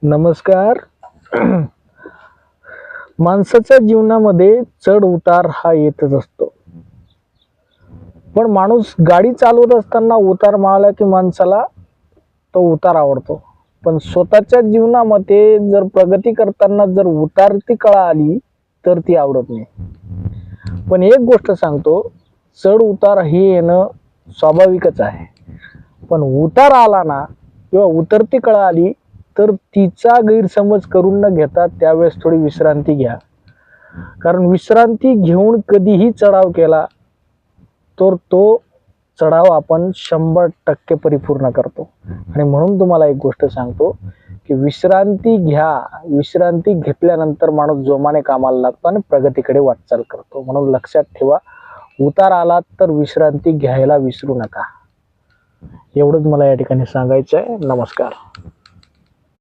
नमस्कार. माणसाच्या जीवनामध्ये चढ उतार हा येतच असतो. पण माणूस गाडी चालवत असताना उतार मारला की माणसाला तो उतार आवडतो. पण स्वतःच्या जीवनामध्ये जर प्रगती करताना जर उतारती कळा आली तर ती आवडत नाही. पण एक गोष्ट सांगतो, चढ उतार हे येणं स्वाभाविकच आहे. पण उतार आला ना किंवा उतरती कळा आली तर तिचा गैरसमज करून न घेता त्यावेळेस थोडी विश्रांती घ्या. कारण विश्रांती घेऊन कधीही चढाव केला तर तो चढाव आपण 100% परिपूर्ण करतो. आणि म्हणून तुम्हाला एक गोष्ट सांगतो की विश्रांती घ्या. विश्रांती घेतल्यानंतर माणूस जोमाने कामाला लागतो आणि प्रगतीकडे वाटचाल करतो. म्हणून लक्षात ठेवा, उतार आला तर विश्रांती घ्यायला विसरू नका. एवढंच मला या ठिकाणी सांगायचं आहे. नमस्कार.